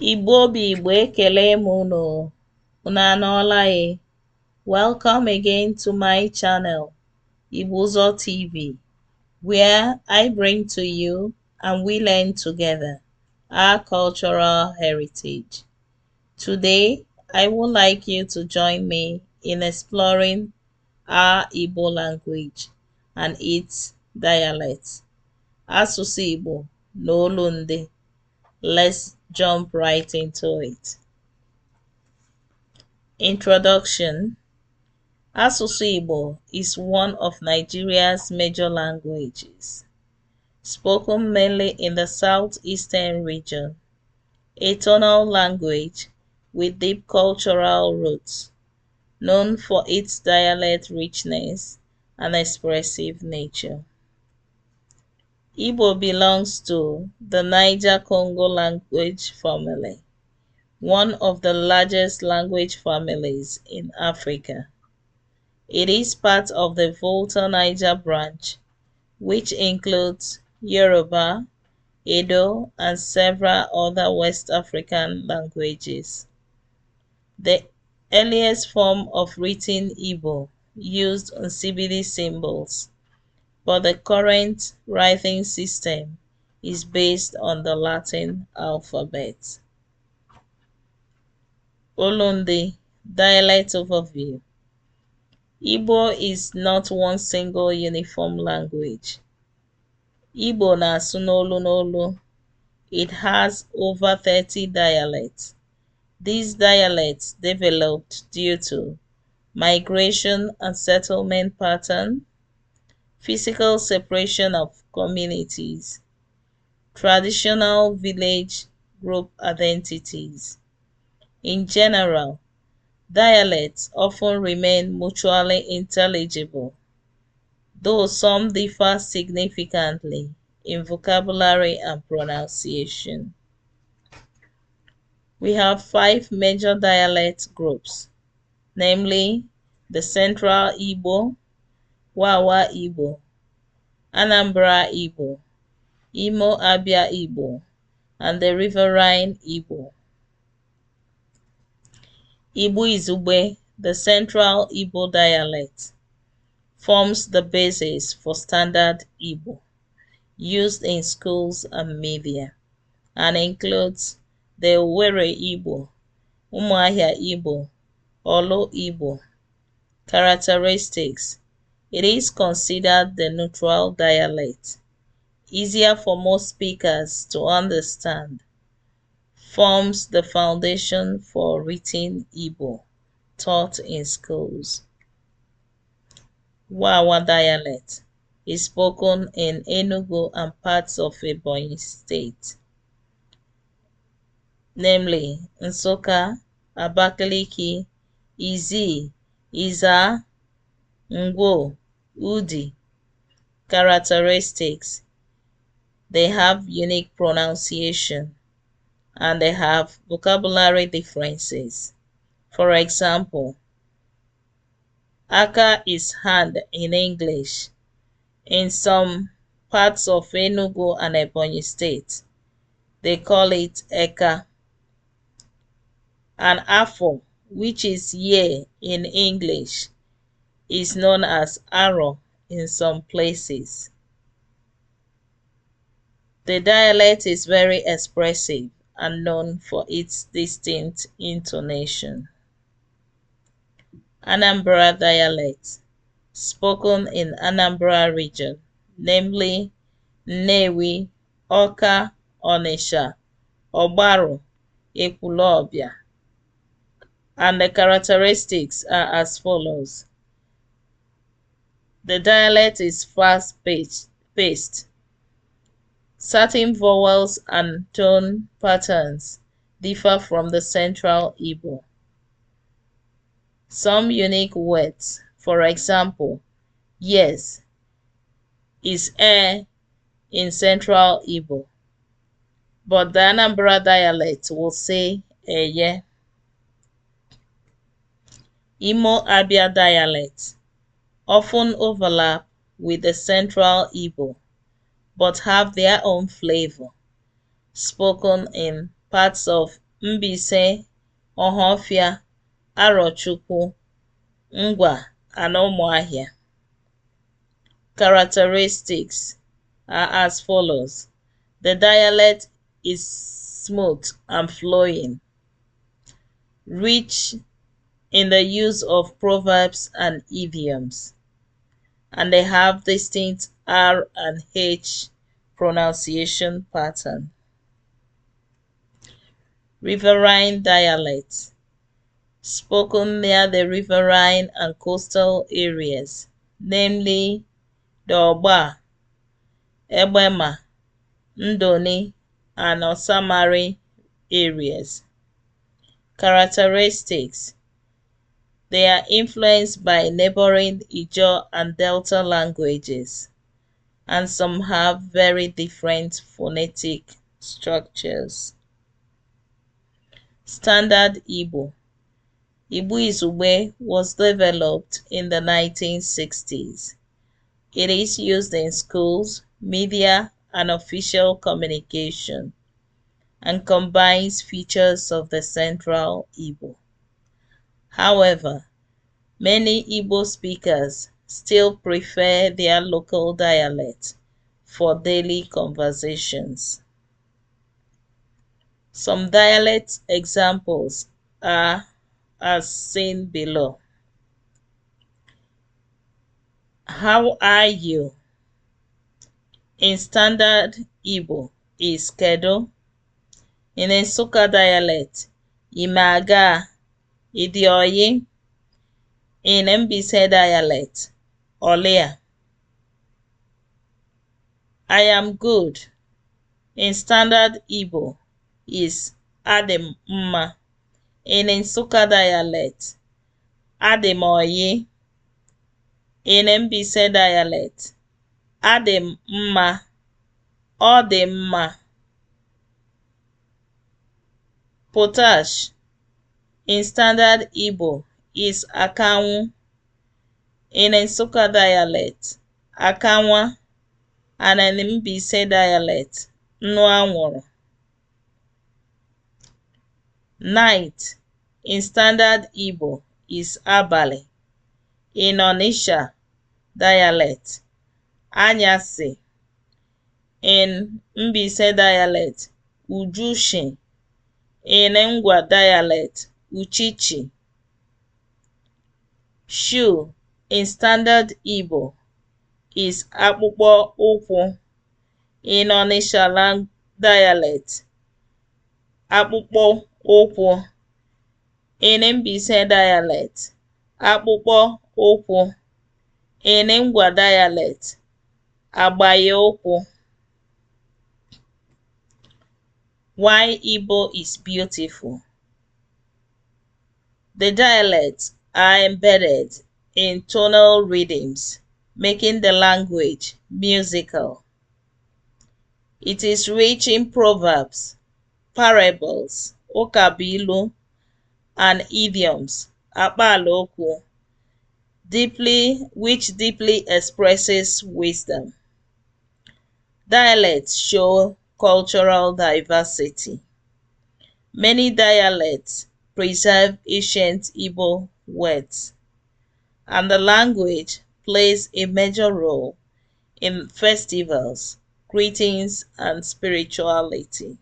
Igbo bụ Igbo ekele m unu anọọla e. Welcome again to my channel, Ibuzo TV, where I bring to you and we learn together our cultural heritage. Today, I would like you to join me in exploring our Igbo language and its dialects. Asụsụ Igbo na olu ndị. Let's jump right into it. Introduction. Asụsụ Igbo is one of Nigeria's major languages, spoken mainly in the southeastern region, a tonal language with deep cultural roots, known for its dialect richness and expressive nature. Igbo belongs to the Niger-Congo language family, one of the largest language families in Africa. It is part of the Volta-Niger branch, which includes Yoruba, Edo, and several other West African languages. The earliest form of written Igbo used Nsibidi symbols, but the current writing system is based on the Latin alphabet. Olundi, dialect overview. Igbo is not one single uniform language. Igbo na-asụ n'olu n'olu. It has over 30 dialects. These dialects developed due to migration and settlement pattern, physical separation of communities, traditional village group identities. In general, dialects often remain mutually intelligible, though some differ significantly in vocabulary and pronunciation. We have 5 major dialect groups, namely the Central Igbo, Wawa Igbo, Anambra Igbo, Imo Abia Igbo, and the Riverine Igbo. Igbo Izugbe, the Central Igbo dialect, forms the basis for standard Igbo used in schools and media, and includes the Owerri Igbo, Umuahia Igbo, Olo Igbo. Characteristics. It is considered the neutral dialect, easier for most speakers to understand, forms the foundation for written Igbo taught in schools. Wawa dialect is spoken in Enugu and parts of Ebonyi State, namely Nsukka, Abakaliki, Izzi, Iza, Ngwo, Udi. Characteristics. They have unique pronunciation and they have vocabulary differences. For example, Aka is hand in English. In some parts of Enugu and Ebonyi State, they call it Eka. An Afo, which is year in English, is known as Aro in some places. The dialect is very expressive and known for its distinct intonation. Anambra dialect, spoken in Anambra region, namely Nnewi, Awka, Onitsha, Ogbaru, Ekwulobia. And the characteristics are as follows. The dialect is fast-paced. Certain vowels and tone patterns differ from the Central Igbo. Some unique words, for example, yes is in Central Igbo, but the Anambra dialect will say eye. Imo Abia dialect often overlap with the Central Igbo, but have their own flavor, spoken in parts of Mbaise, Ohafia, Arochukwu, Ngwa, and Umuahia. Characteristics are as follows. The dialect is smooth and flowing, rich in the use of proverbs and idioms, and they have distinct R and H pronunciation pattern. Riverine dialect, spoken near the riverine and coastal areas, namely the Ogba, Egbema, Ndoni, and Osamari areas. Characteristics: they are influenced by neighboring Ijaw and Delta languages, and some have very different phonetic structures. Standard Igbo. Igbo Izugbe was developed in the 1960s. It is used in schools, media, and official communication, and combines features of the Central Igbo. However, many Igbo speakers still prefer their local dialect for daily conversations. Some dialect examples are as seen below. How are you? In Standard Igbo is Kedu. In Nsukka dialect, Imaga, Idioyi. In Mbaise dialect, Olia. I am good. In Standard Igbo is Adị mma. In Nsukka dialect, Adị m oyi. In Mbaise dialect, Adị m mma, ọ dị mma. Potash in Standard Igbo is Akanwu. In Nsukka dialect, Akanwa, and in Mbaise dialect, Nnu anwụrụ. Night in Standard Igbo is Abalị. In Onitsha dialect, Anyasị. In Mbaise dialect, Ujushi. In Ngwa dialect, Uchichi. Shoe in Standard Igbo is Akpụkpọ ụkwụ. In Onitsha dialect, Akpụkpọ ụkwụ. In Mbaise dialect, Akpụkpọ ụkwụ. In Ngwa dialect, Agbaye ụkwụ. Why Igbo is beautiful. The dialects are embedded in tonal rhythms, making the language musical. It is rich in proverbs, parables, ụkabụilu, and idioms, akpaalaokwu, which deeply expresses wisdom. Dialects show cultural diversity. Many dialects preserve ancient Igbo words, and the language plays a major role in festivals, greetings, and spirituality.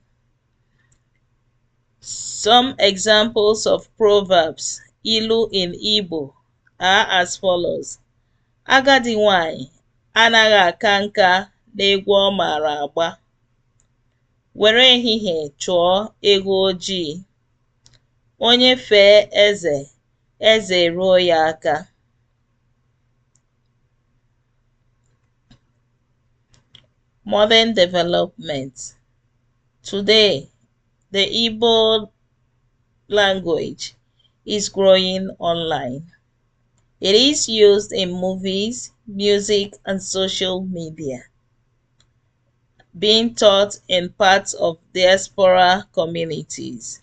Some examples of proverbs, ilu in Igbo, are as follows. Agadi nwanyị anaghị aka nka n'egwu ọ maara agba. Were ehihie chụọ ewu ojii. Onye fee eze, eze eruo ya aka. Modern development. Today, the Igbo language is growing online. It is used in movies, music, and social media, being taught in parts of diaspora communities,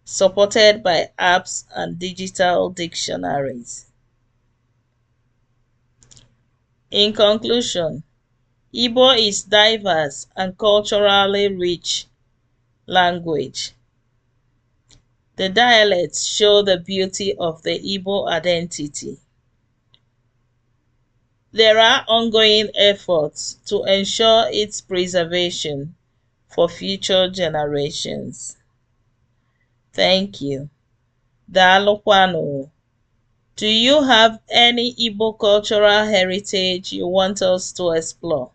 supported by apps and digital dictionaries. In conclusion, Igbo is diverse and culturally rich language The dialects show the beauty of the Igbo identity. There are ongoing efforts to ensure its preservation for future generations. Thank you. Daalụkwanụ. Do you have any Igbo cultural heritage you want us to explore?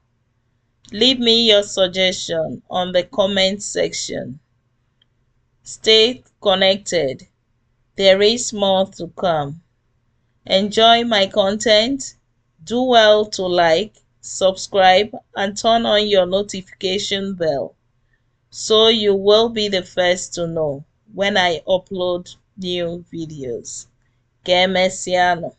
Leave me your suggestion on the comment section. Stay connected. There is more to come. Enjoy my content? Do well to like, subscribe, and turn on your notification bell so you will be the first to know when I upload new videos. Que emesiano.